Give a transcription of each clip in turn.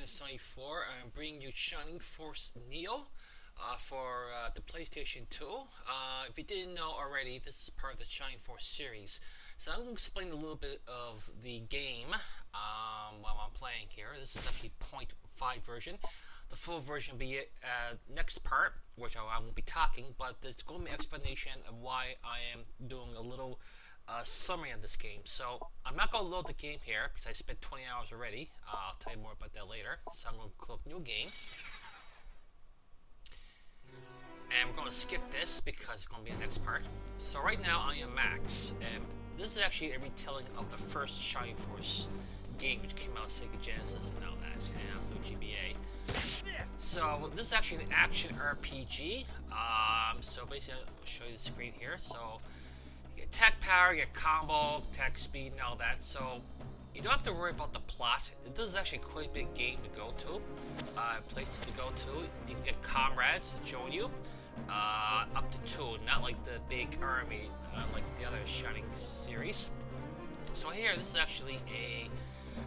Sunny4. I'm bringing you Shining Force Neo for the PlayStation 2. If you didn't know already, this is part of the Shining Force series. So I'm going to explain a little bit of the game while I'm playing here. This is actually 0.5 version. The full version will be next part, which I won't be talking, but there's going to be an explanation of why I am doing a little summary of this game. So I'm not going to load the game here because I spent 20 hours already. I'll tell you more about that later. So I'm going to click new game. And we're going to skip this because it's going to be the next part. So right now I am Max, and this is actually a retelling of the first Shining Force game, which came out on Sega Genesis and all that, and also GBA. So this is actually an action RPG. So basically I'll show you the screen here. So you get attack power, you get combo, attack speed, and all that. So you don't have to worry about the plot. This is actually quite a big game to go to. Places to go to. You can get comrades to join you. Up to 2, not like the big army like the other Shining series. So here, this is actually a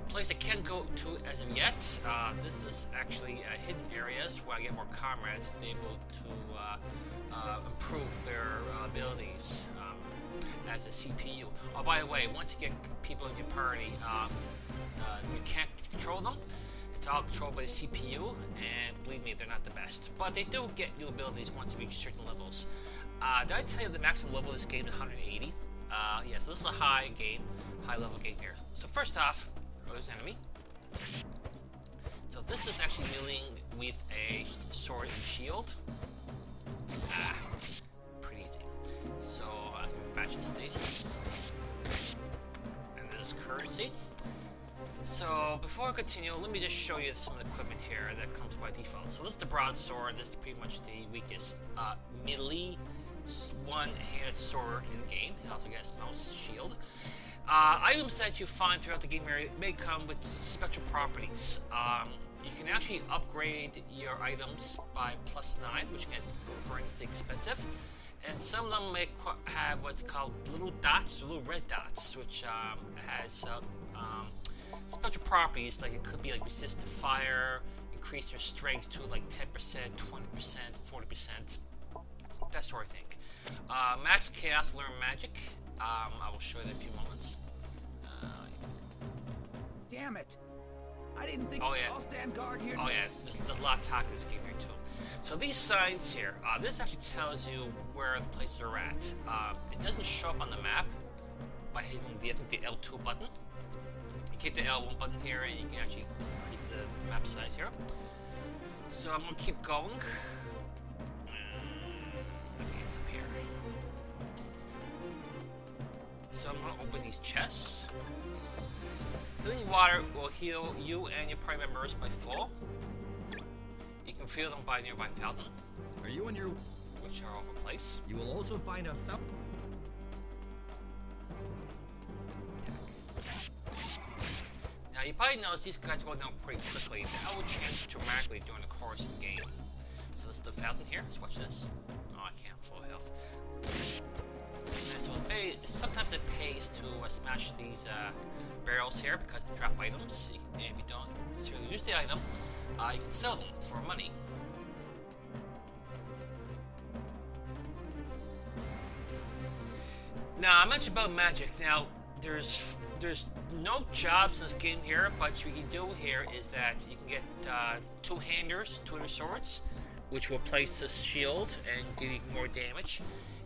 place I can't go to as of yet. This is actually hidden areas where I get more comrades to be able to improve their abilities as a CPU. Oh, by the way, once you get people in your party, you can't control them. It's all controlled by the CPU, and believe me, they're not the best. But they do get new abilities once you reach certain levels. Did I tell you the maximum level of this game is 180? Yes, this is a high level game here. So first off, there's an enemy. So this is actually dealing with a sword and shield. Pretty easy. So I can batch his things. And there's currency. So before I continue, let me just show you some of the equipment here that comes by default. So this is the broadsword. This is pretty much the weakest melee one-handed sword in the game. It also gets mouse shield. Items that you find throughout the game area may come with special properties. You can actually upgrade your items by +9, which can get horrendously expensive. And some of them may have what's called little dots, little red dots, which has special properties, like it could be like resist to fire, increase your strength to like 10%, 20%, 40%, that sort of thing. Max can also learn magic. I will show you that in a few moments. Damn it! I didn't think I'll stand guard here. Oh yeah, there's a lot of talk in this game here too. So these signs here, this actually tells you where the places are at. It doesn't show up on the map by hitting I think the L2 button. You hit the L1 button here and you can actually increase the map size here. So I'm going to keep going. I think it's up here. So I'm going to open these chests. Filling water will heal you and your party members by full. You can fill them by a nearby fountain. Are you in your... which are overplaced. You will also find a fountain. Now you probably notice these guys go down pretty quickly. That will change dramatically during the course of the game. So this is the fountain here. Let's watch this. Oh, I can't. Full health. And so sometimes it pays to smash these barrels here because they drop items. And if you don't necessarily use the item, you can sell them for money. Now I mentioned about magic. Now there's no jobs in this game here, but what you can do here is that you can get two-handers, two-handed swords, which will place the shield and give you more damage.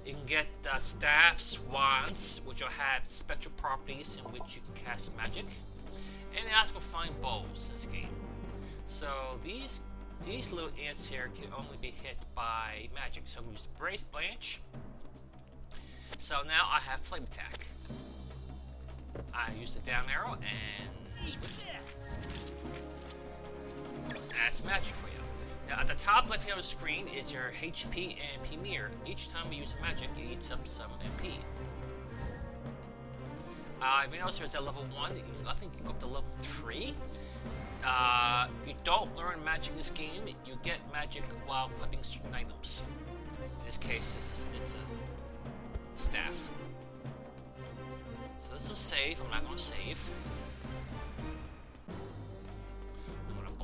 You can get staffs, wands, which will have special properties in which you can cast magic. And you also can find bows in this game. So these little ants here can only be hit by magic. So I'm using Brace Blanche. So now I have Flame Attack. I use the down arrow and switch. That's magic for you. Now at the top left hand of the screen is your HP and MP meter. Each time you use magic, it eats up some MP. If you notice, there's at level 1. I think you can go up to level 3. You don't learn magic in this game. You get magic while equipping certain items. In this case, it's a staff. So this is save. I'm not going to save. I'm going to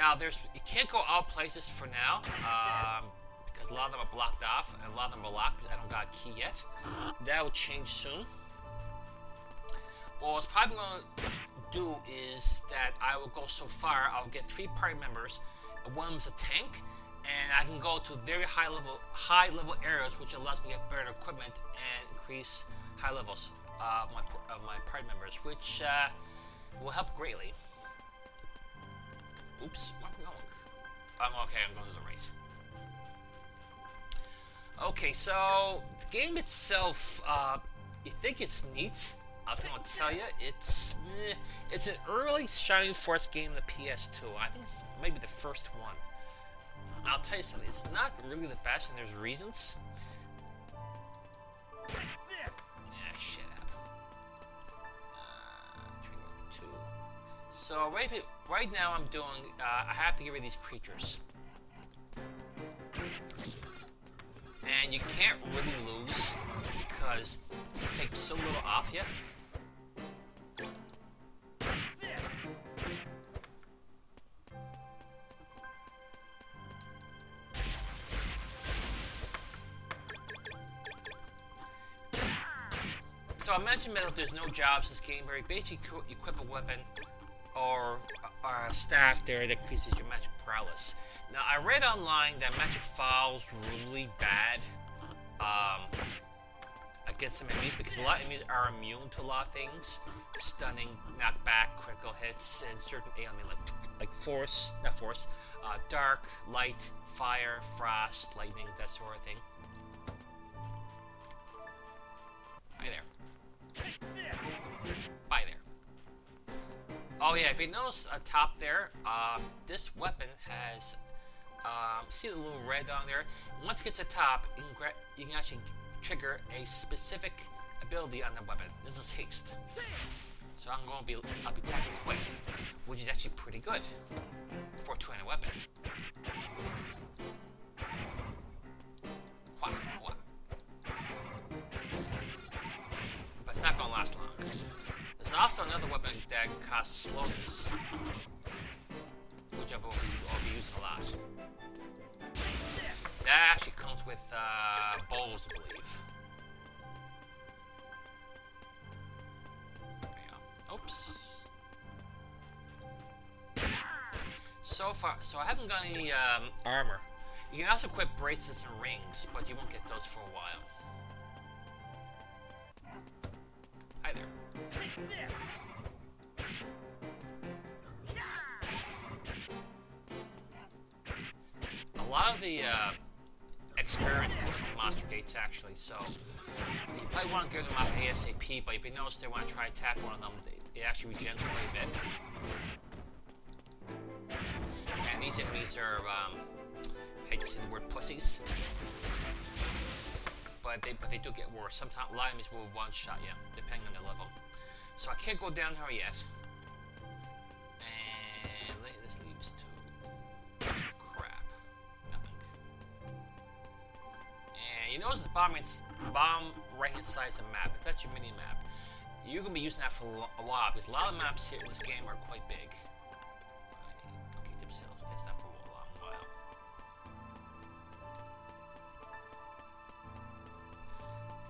Now, you can't go all places for now, because a lot of them are blocked off, and a lot of them are locked because I don't got a key yet. That will change soon. But what I was probably going to do is that I will go so far, I'll get 3 party members, and one of them is a tank, and I can go to very high level areas, which allows me to get better equipment and increase high levels of my party members, which will help greatly. Oops, where am I going? I'm okay, I'm going to the right. Okay, so the game itself, you think it's neat. I'll tell you, it's an early Shining Force game in the PS2. I think it's maybe the first one. I'll tell you something, it's not really the best, and there's reasons. Yeah, shut up. Trigger 2. So right now I'm doing, I have to get rid of these creatures. And you can't really lose because it takes so little off you. So I mentioned that there's no jobs in this game where you basically equip a weapon or a staff there that increases your magic prowess. Now I read online that magic falls really bad against some enemies because a lot of enemies are immune to a lot of things. Stunning, knockback, critical hits, and certain ailment like force, not force, dark, light, fire, frost, lightning, that sort of thing. Hi there. Bye there. Oh yeah, if you notice top there, this weapon has, see the little red on there? Once you get to the top, you can actually trigger a specific ability on the weapon. This is haste. So I'll be attacking quick, which is actually pretty good for a 2-handed weapon. But it's not gonna last long. There's also another weapon that costs slowness, which I will be using a lot. That actually comes with bowls, I believe. There we go. Oops. So I haven't got any armor. You can also equip bracelets and rings, but you won't get those for a while. Hi there. A lot of the experience comes from monster gates, actually, so you probably want to get them off ASAP, but if you notice they want to try to attack one of them, it actually regens quite a bit. And these enemies are, I hate to say the word pussies, but they do get worse. Sometimes a lot of enemies will one-shot you, depending on their level. So I can't go down here yet. And this leads to crap. Nothing. And you notice the bottom right-hand side is the map. If that's your mini-map, you're going to be using that for a while, because a lot of maps here in this game are quite big. Okay, dip cells. Fix that for a long while.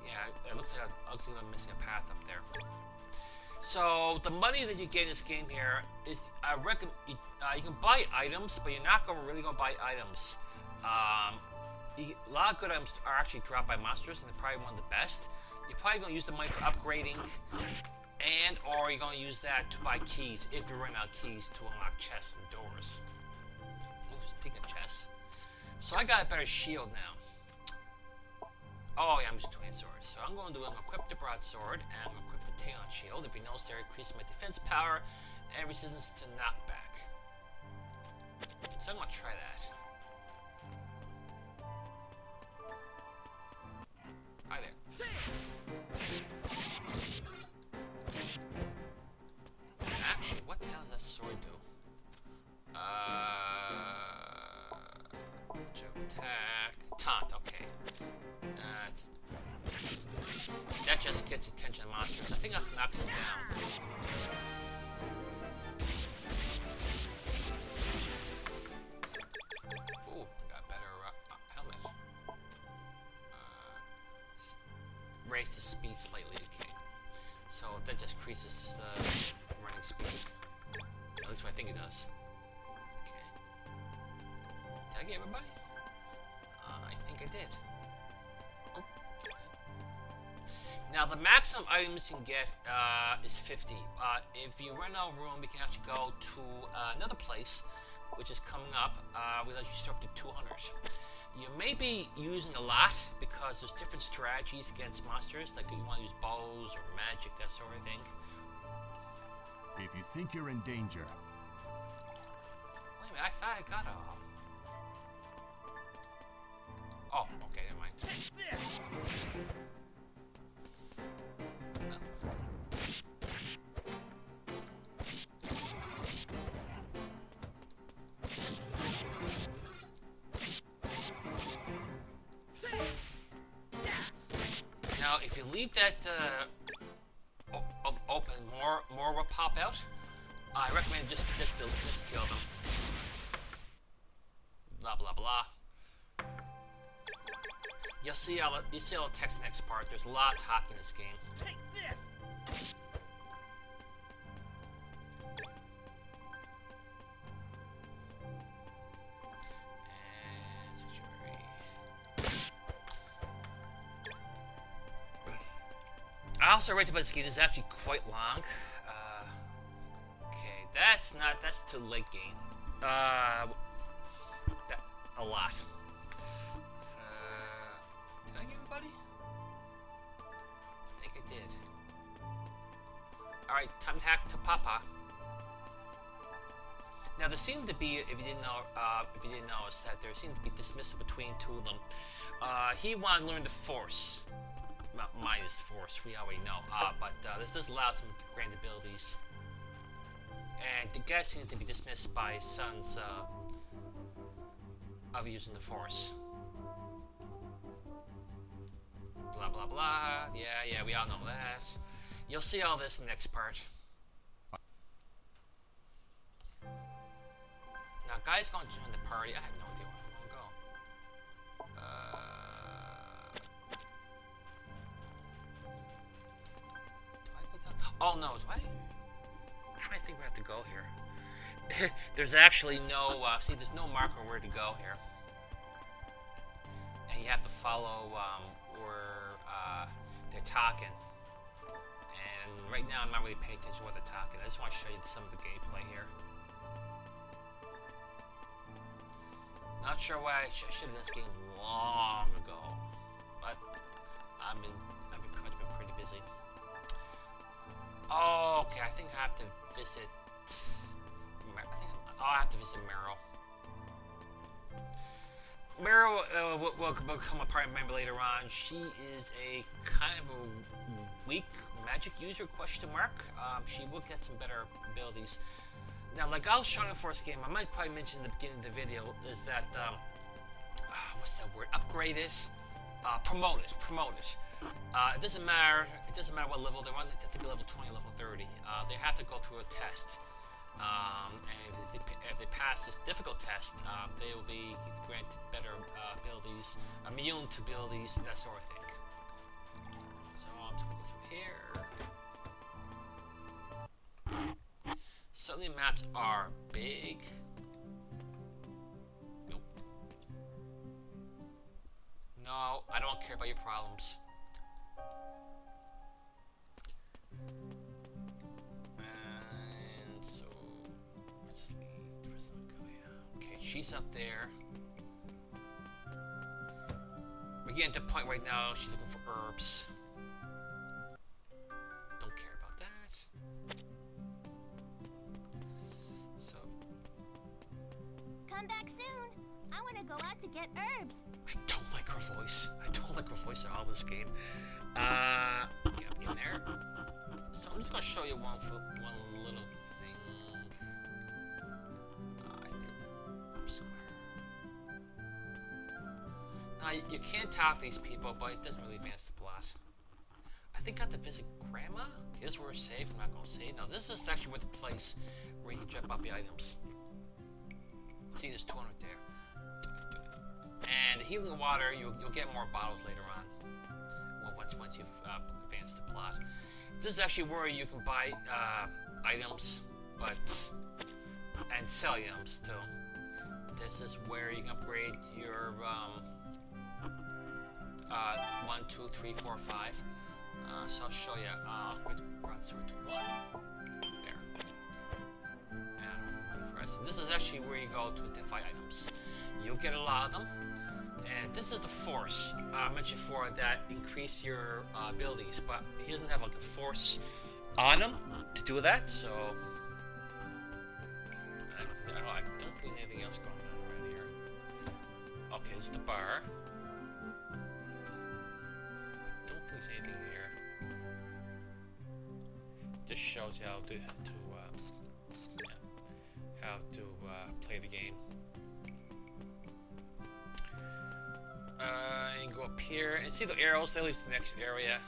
Yeah, it looks like I'm missing a path up there. So the money that you get in this game here is, I reckon, you can buy items, but you're not really going to buy items. A lot of good items are actually dropped by monsters, and they're probably one of the best. You're probably going to use the money for upgrading, or you're going to use that to buy keys if you run out of keys to unlock chests and doors. Ooh, speaking of chests. So I got a better shield now. Oh yeah, I'm using twin swords. So I'm going to equip the broadsword, and I'm going to equip the Talon shield. If you notice there, increases my defense power and resistance to knockback. So I'm going to try that. Hi there. Actually, what the hell does that sword do? Jump attack. Taunt, okay. That just gets attention of monsters. I think that knocks them down. increase the speed slightly. Okay. So that just increases the running speed. At least I think it does. Okay. Did I get everybody? I think I did. Oh. Now the maximum items you can get is 50. If you run out of room, you can actually go to another place, which is coming up. We'll let you start up to 200. You may be using a lot because there's different strategies against monsters, like you want to use bows or magic, that sort of thing. If you think you're in danger. Wait a minute, I thought I got a... Oh, okay, never mind. Now, if you leave that open, more will pop out. I recommend just kill them. Blah blah blah. You'll see all the text next part. There's a lot of talk in this game. Take this. I also read about this game. It's actually quite long. Okay, that's too late game. A lot. Did I get everybody? I think I did. All right, time to hack to Papa. Now there seemed to be, if you didn't know, is that there seemed to be dismissal between two of them. He wanted to learn the Force. Minus Force, we already know. But this does allow some grand abilities. And the guy seems to be dismissed by his sons of using the Force. Blah blah blah. Yeah, we all know that. You'll see all this in the next part. Now, guy's gonna join the party. I have no idea where I'm gonna go. Do I go down? Oh no, do I? I'm trying to think where I have to go here. There's actually no, there's no marker where to go here. And you have to follow where they're talking. And right now I'm not really paying attention to what they're talking. I just want to show you some of the gameplay here. Not sure why I should have done this game long ago, but I've pretty much been pretty busy. Oh, okay, I think I have to visit. I'll have to visit Meryl. Meryl will become a party member later on. She is a kind of a weak magic user, question mark. She will get some better abilities. Now, like I was showing the first game, I might probably mention in the beginning of the video, is that, what's that word? Upgraded? Promoted. It doesn't matter what level they're on. They have to be level 20, level 30. They have to go through a test. And if they pass this difficult test, they will be granted better abilities, immune to abilities, that sort of thing. So I'm just going to go through here. Suddenly maps are big. Nope. No, I don't care about your problems. And so, where's okay, she's up there. We're getting to a point right now, she's looking for herbs. Don't care about that. So. Come back soon. I want to go out to get herbs. I don't like her voice. I don't like her voice at all this game. Get in there. So I'm just gonna show you one little thing. I think up square. Now you can't talk to these people, but it doesn't really advance the plot. I think I have to visit Grandma. Okay, this is where we're safe. I'm not gonna save. Now this is actually where the place where you drop off the items. See, there's 200 there. And the healing water, you'll get more bottles later on. Well, once you've advanced the plot. This is actually where you can buy items, and sell items too. This is where you can upgrade your 1, 2, 3, 4, 5. So I'll show you. I'll upgrade the broadsword to 1. There. And for us. This is actually where you go to identify items. You'll get a lot of them. And this is the force I mentioned before that increase your abilities, but he doesn't have like a force on him to do that, so I don't think there's anything else going on around here. Okay, this is the bar. I don't think there's anything here. This shows you how to play the game. You can go up here and see the arrows. That leads to the next area.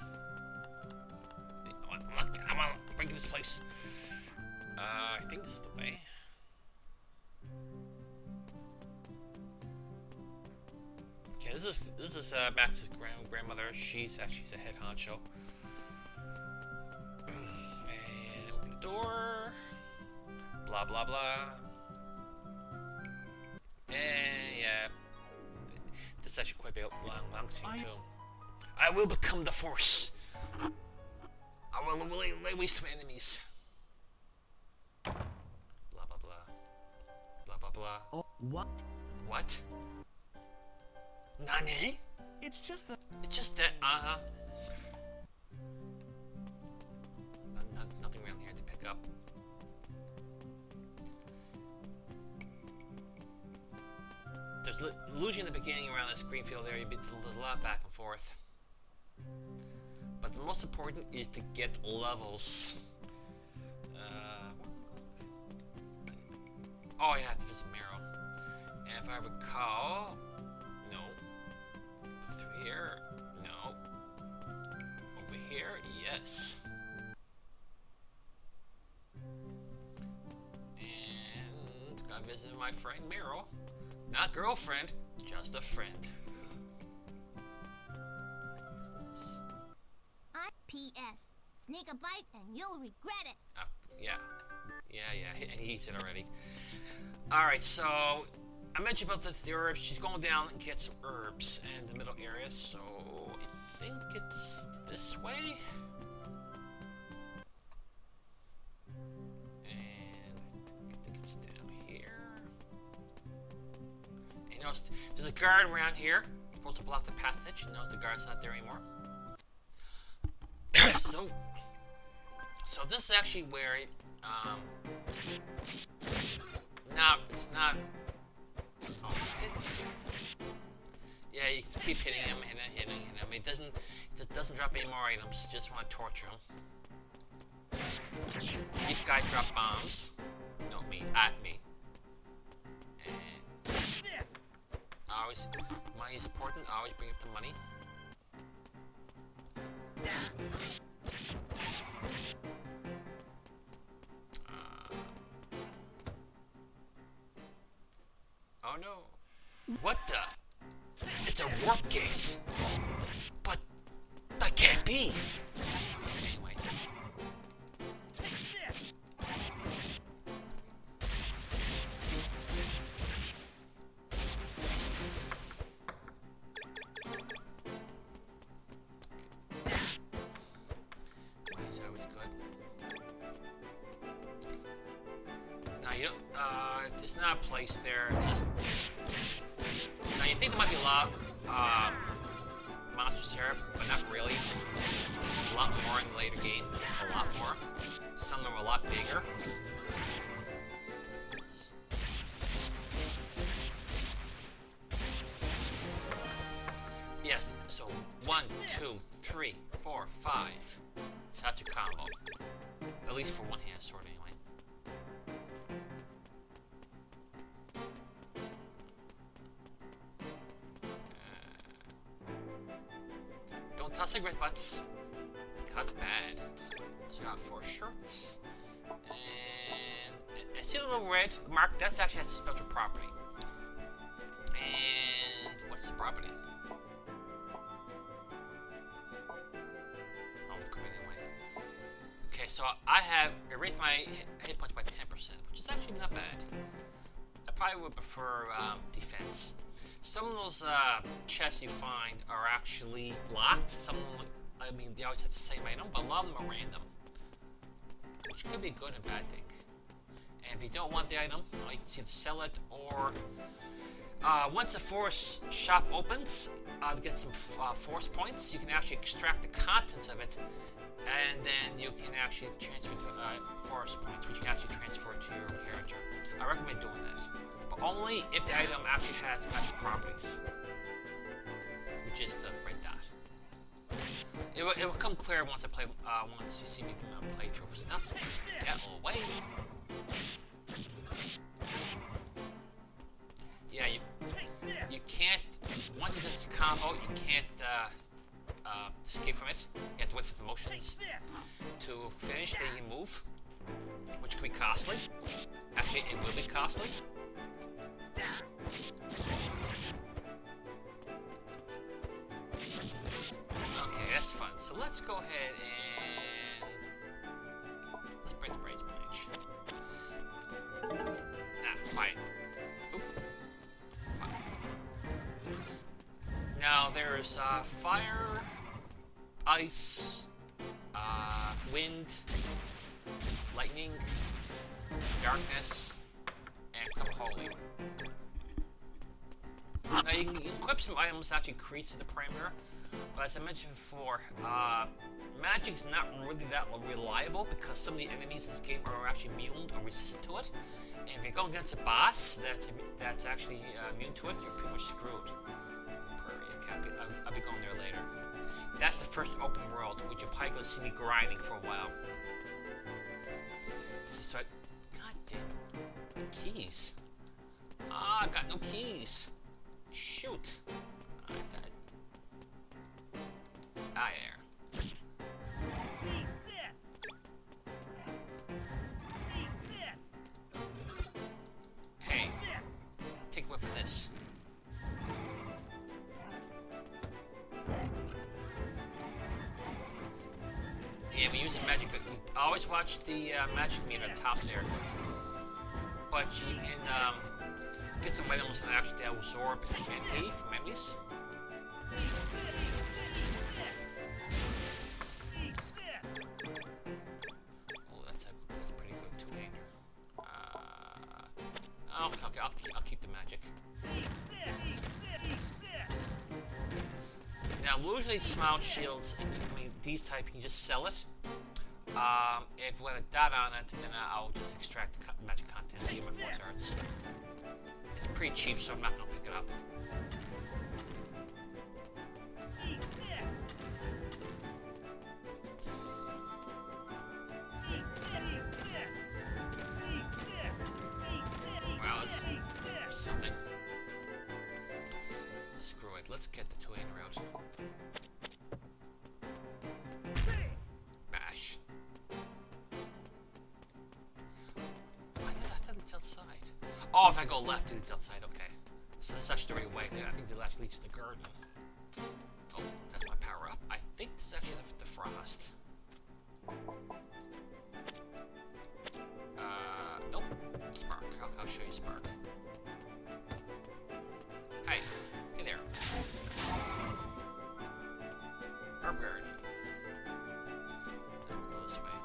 I'm on breaking this place. I think this is the way. Okay, this is Max's grandmother. She's actually a head honcho. And open the door. Blah blah blah. And yeah. This is actually quite a long scene too. I will become the Force. I will lay waste to my enemies. Blah blah blah. Blah blah blah. Oh, what? What? Nani? It's just that. Nothing around here to pick up. There's illusion in the beginning around this green field area. There's a lot back and forth. But the most important is to get levels. Oh, I have to visit Merrill. And if I recall... No. Go through here. No. Over here? Yes. And gotta visit my friend Merrill. Not girlfriend, just a friend. Business. P.S. Sneak a bite and you'll regret it. Yeah. Yeah, he eats it already. Alright, so I mentioned about the herbs. She's going down and get some herbs in the middle area, so I think it's this way. And I think it's down here. And you notice there's a guard around here. Supposed to block the passage. You notice the guard's not there anymore. So this is actually where no, it's not. Oh, yeah, you keep hitting him. It doesn't drop any more items. You just want to torture him. These guys drop bombs. No, at me. And always, money is important. Always bring up the money. Oh no. What the? It's a warp gate. But that can't be. Anyway. Is always good. Now you don't, it's not a place there, it's just... Now you think there might be a lot monsters here, but not really. A lot more in the later game, a lot more. Some of them are a lot bigger. Yes, so 1, 2, 3, 4, 5. So that's your combo. At least for one hand sword, anyway. Don't touch cigarette butts. Because bad. So you got 4 shirts. And see the little red mark? That actually has a special property. And what's the property? Okay, so I have erased my hit points by 10%, which is actually not bad. I probably would prefer defense. Some of those chests you find are actually locked. Some of them, I mean, they always have the same item, but a lot of them are random. Which could be a good and bad thing. And if you don't want the item, you can either sell it or... once the force shop opens, to get some force points, you can actually extract the contents of it, and then you can actually transfer to force points, which you can actually transfer to your character. I recommend doing that, but only if the item actually has magic properties, which is the red dot. It will come clear once I play. Once you see me play through stuff. Get away. Yeah, you can't. Once it hits the combo, you can't escape from it. You have to wait for the motions to finish. Then you move, which can be costly. Actually, it will be costly. Okay, that's fun. So let's go ahead and let's break the Brains Branch. Quiet. Oop. Now there's fire, ice, wind, lightning, darkness, and come holy. Now you can equip some items that actually increase the parameter, but as I mentioned before, magic's not really that reliable because some of the enemies in this game are actually immune or resistant to it. And if you're going against a boss that's actually immune to it, you're pretty much screwed. I'll be going there later. That's the first open world, which you're probably going to see me grinding for a while. So God damn. Keys. I got no keys. Shoot. I thought. There. Hey. Take one for this. Yeah, we use the magic. I always watch the magic meter top there. But you can get some items that actually absorb MP from enemies. Oh, that's pretty good two-hander. Okay, I'll keep the magic. Now, usually smile shields, I mean, these type, you can just sell it. If we have a dot on it, then I'll just extract the magic content to get my force arts. It's pretty cheap, so I'm not going to pick it up. Wow, that's something. Screw it, let's get the two-hander out. Bash. I thought it's outside. Oh, if I go left, it's outside, okay. So that's actually the right way. Yeah, I think it actually leads to the garden. Oh, that's my power up. I think this is actually the frost. Nope. Spark. I'll show you Spark. Hey. Hey there. Herb garden. I'll go this way.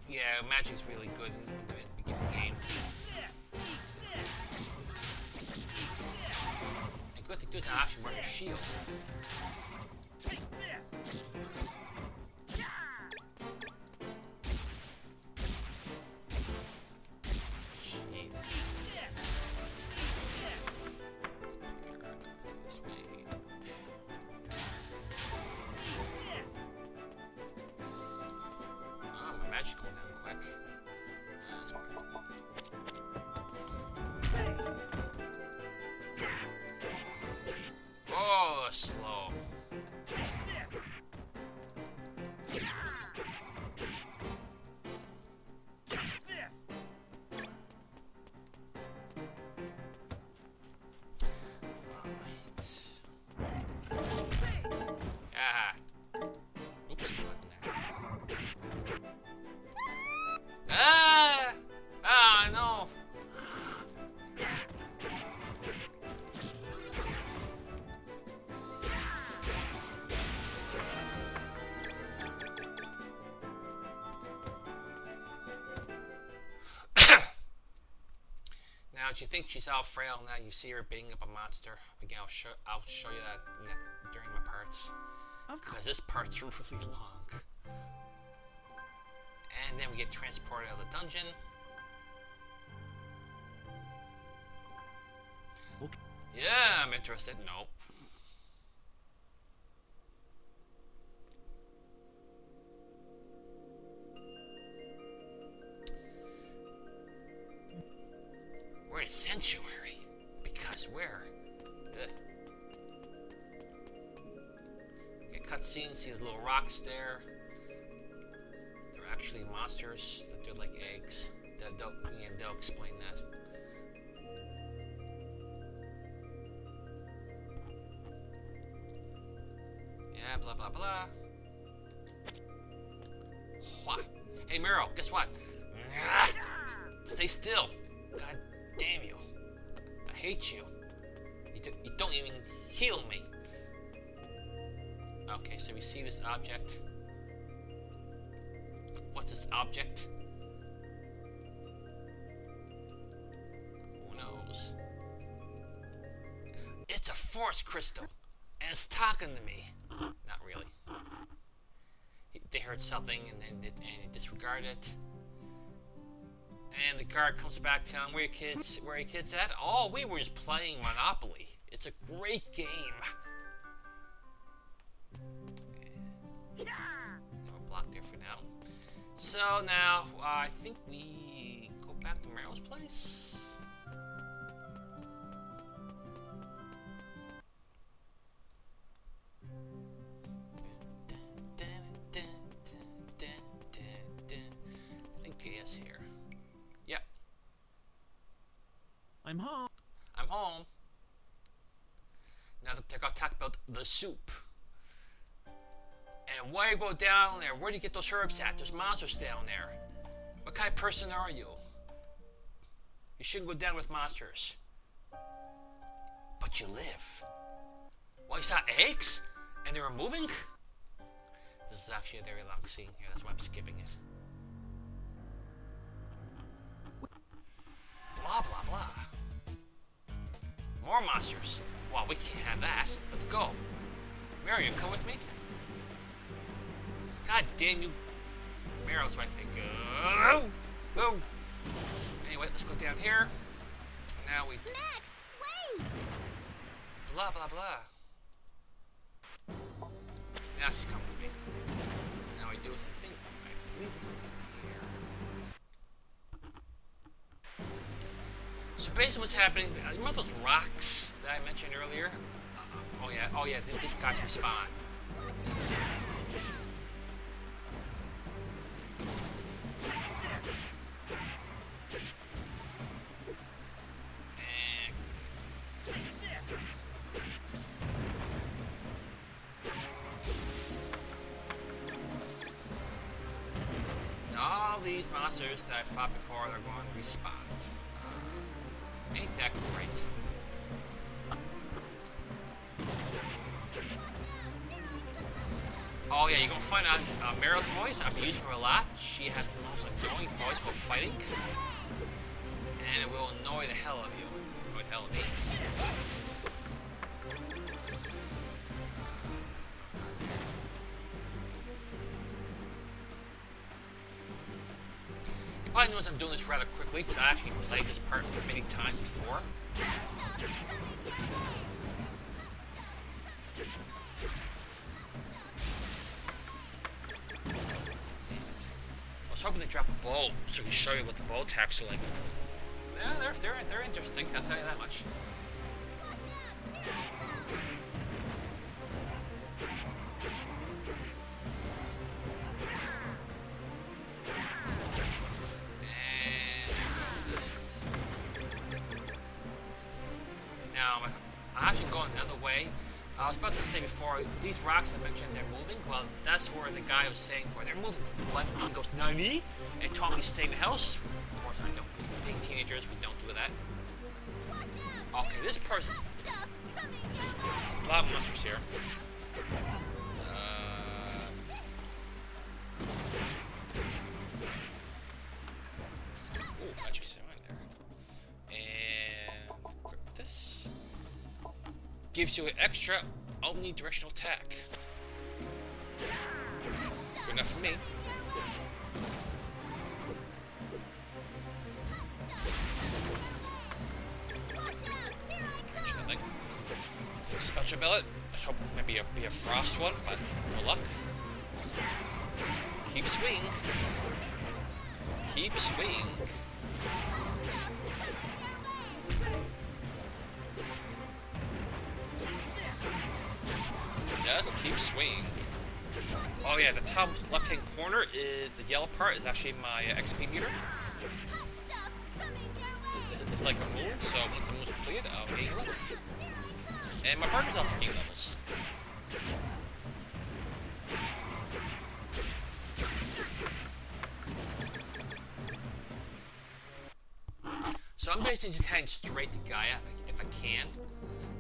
Yeah, magic's really good in the beginning game. And good thing too is I actually wear a shield. Jeez. This way. Oh, my magic's going down quick. That's quick. Oh, slow. Alright. Now, do you think she's all frail now? You see her beating up a monster. Again, I'll show you that next during my parts, because this part's really long. And then we get transported out of the dungeon. Okay. Yeah, I'm interested. Nope. We're in Sanctuary. Because where? We get cutscenes, see those little rocks there. They're actually monsters that do like eggs. They'll explain that. Yeah, blah blah blah. What? Hey Meryl, guess what? Stay still. God damn you. I hate you. You don't even heal me. Okay, so we see this object. What's this object? Who knows? It's a force crystal. And it's talking to me. Not really. They heard something and then they disregarded it. And the guard comes back telling, where are you kids at? Oh, we were just playing Monopoly. It's a great game. We're blocked there for now. So now, I think we go back to Meryl's place. I think Gaya's here. Yep. I'm home. I'm home. Now that they're gonna talk about the soup. And why you go down there? Where do you get those herbs at? There's monsters down there. What kind of person are you? You shouldn't go down with monsters. But you live. Well, you saw eggs? And they were moving? This is actually a very long scene here, that's why I'm skipping it. Blah, blah, blah. More monsters. Wow, we can't have that. Let's go. Mary, you come with me? God damn you. Meryl's what I think. Oh. Anyway, let's go down here. Now we... Max, wait! Blah, blah, blah. Now she's coming with me. Now we do is I believe it goes in here. So basically what's happening, you remember those rocks that I mentioned earlier? Oh yeah, these guys respawn. All these monsters that I fought before, they're going to respawn. Ain't that great? Oh yeah, you're gonna find out Meryl's voice. I'm using her a lot. She has the most annoying voice for fighting, and it will annoy the hell out of you. Annoy the hell out of me. You probably notice I'm doing this rather quickly because I actually played this part many times before. I was hoping to drop a bow so I can show you what the bow attacks are like. Yeah, they're interesting, I'll tell you that much. Now, I'm actually going the other way. I was about to say before, these rocks I mentioned, they're moving. Well, that's where the guy was saying for they're moving. But he goes, Nani? And told me to stay in the house. Of course I don't. Being teenagers, we don't do that. Okay, this person. There's a lot of monsters here. Ooh, actually, someone there. And Gives you an extra omnidirectional attack. Good enough for me. Special billet. I was hoping maybe be a frost one, but no luck. Keep swinging. Keep swinging. Just keep swinging. Oh yeah, the top left-hand corner is the yellow part is actually my XP meter. It's like a moon, so once the moon's completed, I'll gain a level. And my partner's also gain levels. So I'm basically just heading straight to Gaia if I can,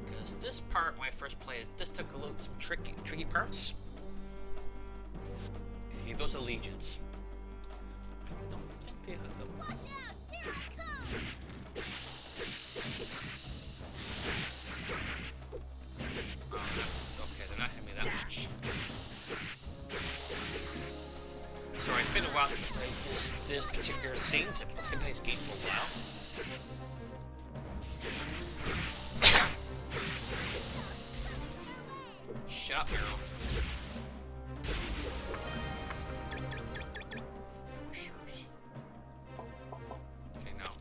because this part when I first played it, this took some tricky parts. See, those are legions. I don't think they have them. Okay, they're not hitting me that much. Sorry, it's been a while since I played this particular scene. I've been playing this game for a while. Shut up, Arrow. For sure. Okay, now.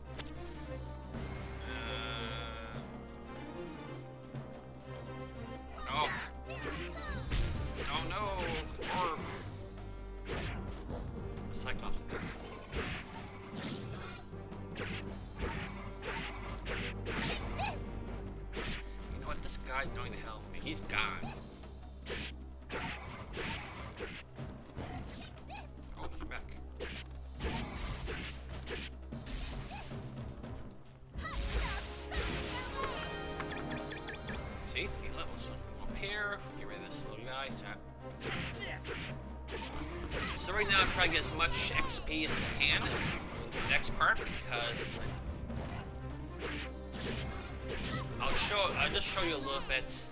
Oh. Oh no! Orb. A Cyclops in there. You know what? This guy's knowing the hell of me. He's gone. Oh, he's back. See, to gain levels. So up here, get rid of this little guy. So right now I'm trying to get as much XP as I can in the next part because I'll just show you a little bit.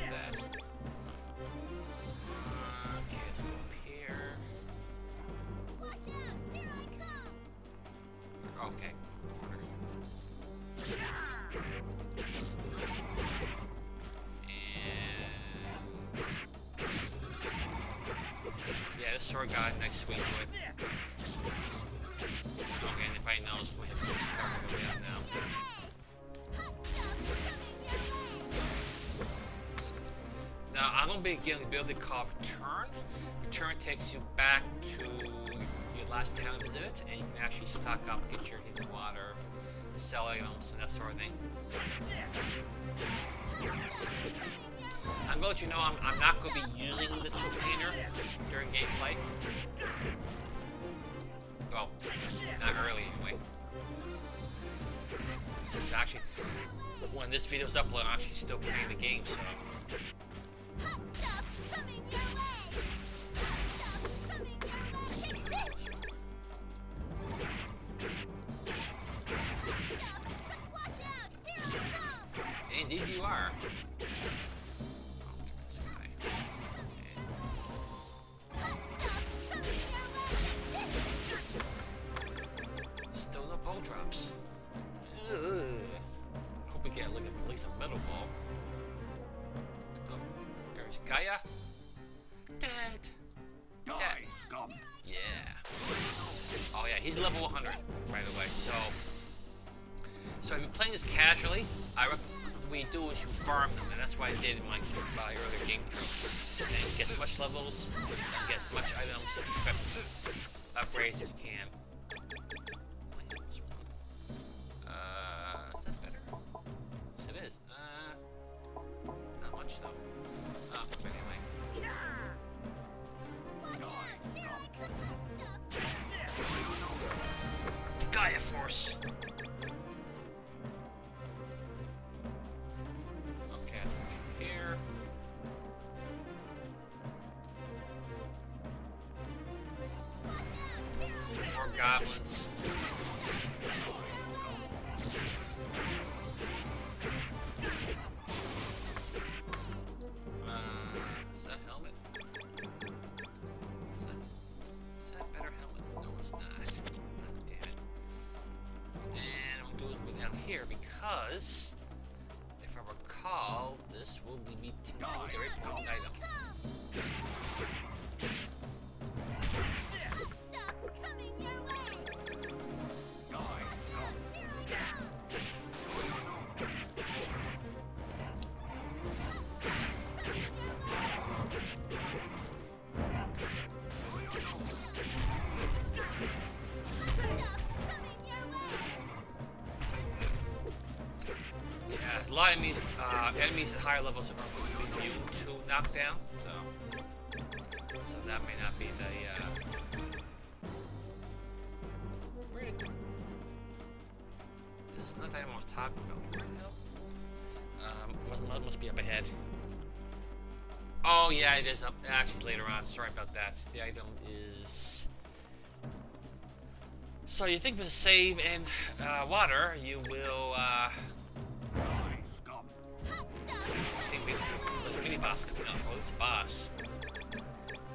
That. Okay, let's go up here. Okay, corner. And yeah, this sword got a nice swing to it. Okay, anybody knows my hit points start to go down now. Now, I'm going to be getting the ability called Return. Return takes you back to your last town you visited, and you can actually stock up, get your healing water, sell items, and that sort of thing. I'm going to let you know I'm not going to be using the tool painter during gameplay. Well, not early anyway. It's actually, when this video is uploaded, I'm actually still playing the game, so... Indeed you are. This guy. Still no ball drops. Ugh. Hope we get at least a metal ball. Oh, there's Gaia. Dead. Dead. Yeah. Oh yeah, he's level 100, by the way. So if you're playing this casually, what you do is you farm them, and that's what I did in my earlier game through. And get as much levels, and get as much items, and equipped upgrades as you can. Is that better? Yes, it is. Not much though. But anyway. Gaia Force. goblins. Is that a helmet? Is that a better helmet? No, it's not. God damn it. And I'm doing it down here because, if I recall, this will lead me to a very important item. A lot of enemies at higher levels are going to be immune to knockdown, so that may not be the. Where did this is not the item I was talking about? Where the hell? Must be up ahead. Oh yeah, it is up. Actually, later on. Sorry about that. The item is. So you think with a save and water, you will. Mini boss coming up. Oh, it's a boss.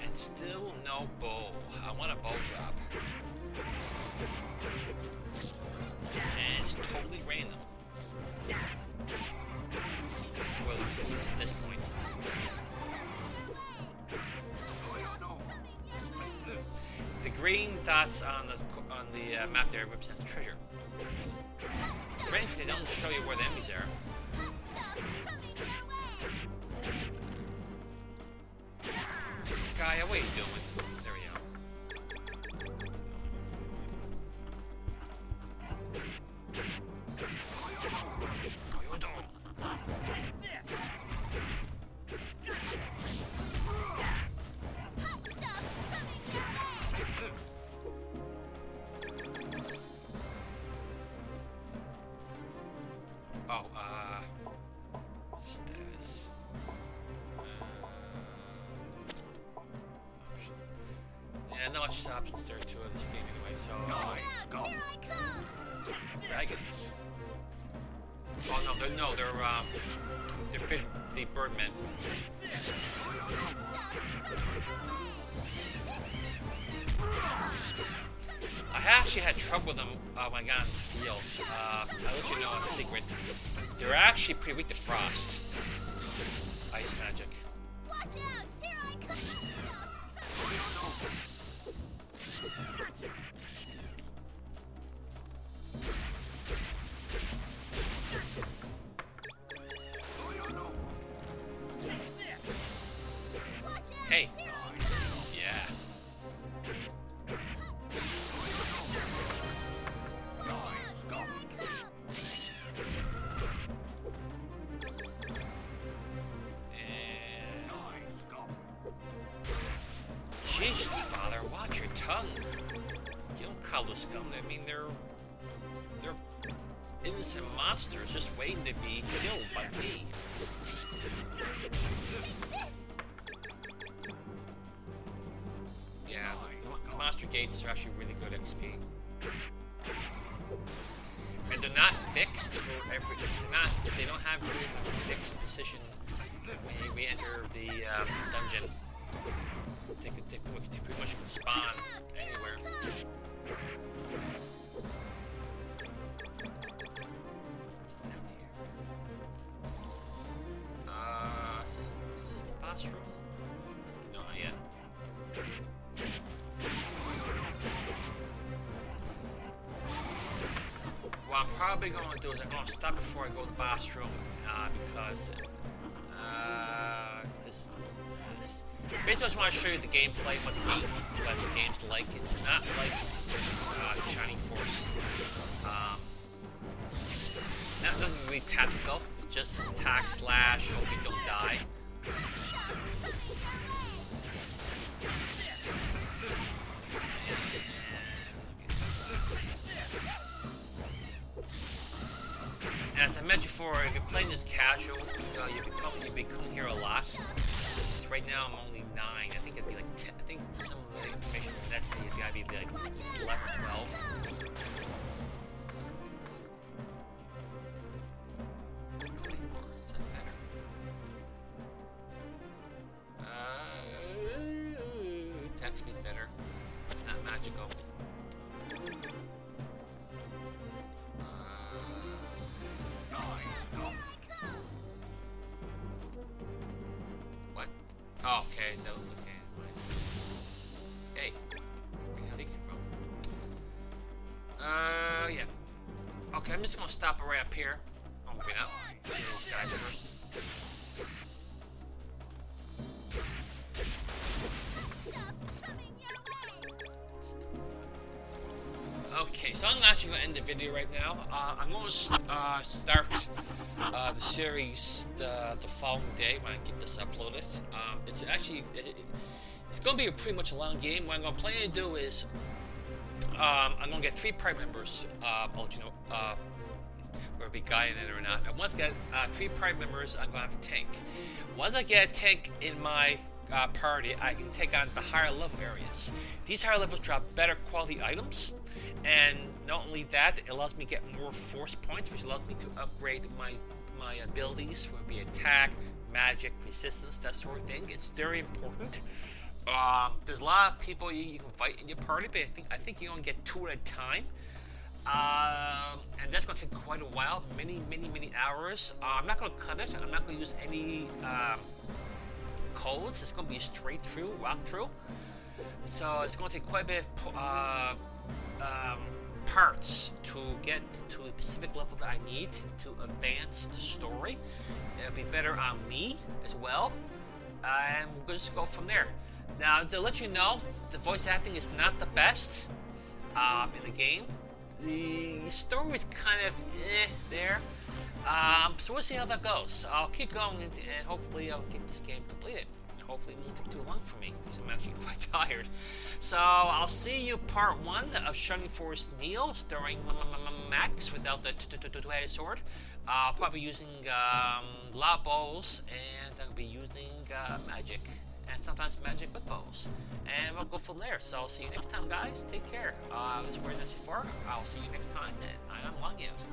And still no bow. I want a bow drop. And it's totally random. Well, at least at this point. The green dots on the map there represent the treasure. Strange, they don't show you where the enemies are. Gaia, what are you doing? There we go. Oh, you don't. Oh, status. Yeah, not much options there to this game anyway, so... Dragons. Oh no, they're the birdmen. I actually had trouble with them when I got in the field. I'll let you know a secret. They're actually pretty weak to frost. Ice magic. Watch out! Here I come! Hey. Yeah. Jeez, Father, watch your tongue. You don't call this scum. I mean, they're innocent monsters just waiting to be killed by me. Yeah, the monster gates are actually really good XP. And they're not fixed for every. They don't have really a fixed position when we enter the dungeon. They pretty much can spawn anywhere. It's down here. Is this the boss room? No, not yet. What I'm probably going to do is I'm going to stop before I go to the boss room because this. Basically, I just want to show you the gameplay, what the game's like. It's not like Shining Force. Nothing really tactical. It's just attack slash, hope you don't die. And as I mentioned before, if you're playing this casual, you'll be coming here a lot. Right now I'm only 9. I think it'd be like 10. I think some of the information on that tell you gotta be like at least 11 or 12. Claymore, is that better? Attack speed's better. It's not magical. What? Oh, okay. Okay. Hey, where the hell he came from? Yeah. Okay, I'm just gonna stop right up here. Oh, maybe not. Do these guys first. Okay, so I'm actually going to end the video right now. I'm going to start the series the following day when I get this uploaded. It's actually, it's going to be a pretty much a long game. What I'm going to plan to do is, I'm going to get 3 party members. I'll let you know whether it be guy in it or not. And once I get 3 party members, I'm going to have a tank. Once I get a tank in my party, I can take on the higher level areas. These higher levels drop better quality items, and not only that, it allows me to get more force points, which allows me to upgrade my abilities, whether it be attack, magic, resistance, that sort of thing. It's very important. There's a lot of people you can fight in your party, but I think you only get 2 at a time. And that's going to take quite a while, many hours. I'm not going to cut it. I'm not going to use any codes. It's going to be a straight through walkthrough. So it's going to take quite a bit of parts to get to a specific level that I need to advance the story. It'll be better on me as well, and we'll just go from there. Now, to let you know, the voice acting is not the best in the game. The story is kind of there. So we'll see how that goes. I'll keep going, and hopefully I'll get this game completed. And hopefully it won't take too long for me, because I'm actually quite tired. So I'll see you part 1 of Shining Force Neo, starring Max without the two-headed sword. I'll probably be using a lot of bows, and I'll be using magic. And sometimes magic with bows. And we'll go from there. So I'll see you next time, guys. Take care. This is Where This Is For. I'll see you next time, and I'm Longyat.